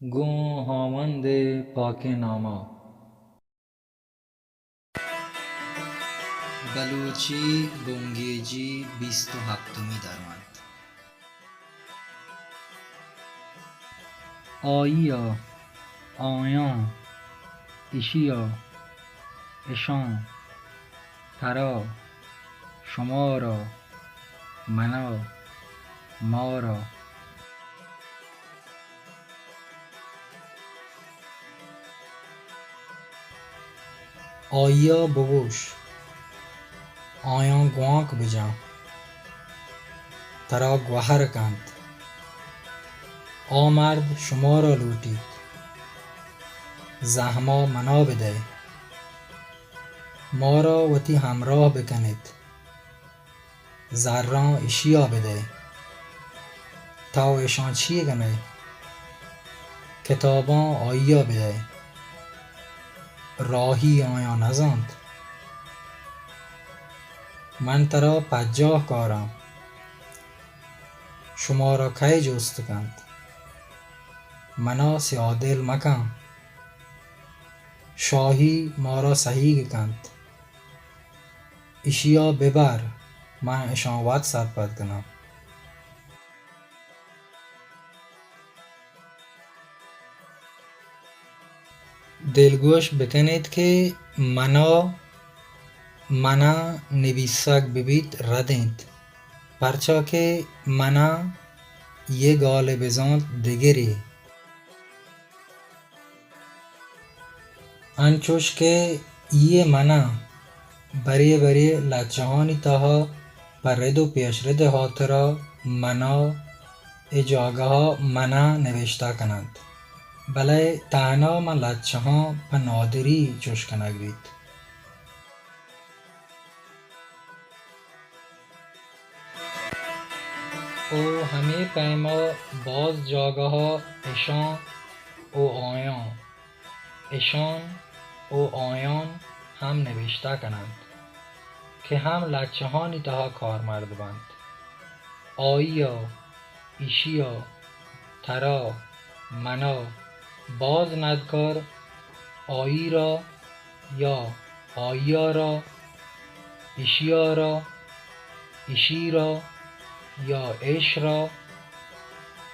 گو هامند پاک ناما. بلوچی بنگیجی 27می درآمد. آییا، آیان، ایشیا، اشان، ترا، شما را، منا، ما را. آییا بگوش، آیان گوانک بجا، ترا گوهر کند. مرد شما را لوٹید، زحما منا بده. ما را وتی همراه بکنید، زران ایشیا بده. تا ایشان چی گنه، کتابان آییا بده. راهی آیا نزاند، من ترا 50 کارم. شما را کی جست کند، منا سیادل مکن. شاهی ما را صحیح کند، ایشیا ببر. من ایشان وات سرپد کنم. دلگوش بکنید که منا نویسک ببید ردید. پرچا که منا یه گال بزاند دگری. انچوش که یه منا بری لچهانی تاها پرد و پیشرد هاترا منا اجاگه ها منا نوشته کنند. بله تانا من لچه ها پا نادری چوش کنگ بید. او همه پیما باز جاگه ها اشان او آیان، اشان او آیان هم نوشته کنند که هم لچه هانی تها کارمرد بند. آییا، ایشیا، ترا، منا، باز ندکار. آیی را یا آییا را، ایشیا را، ایشی را یا ایش را،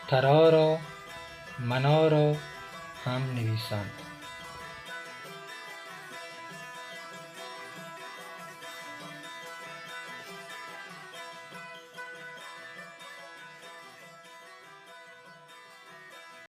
ترا را، منا را هم نویسند.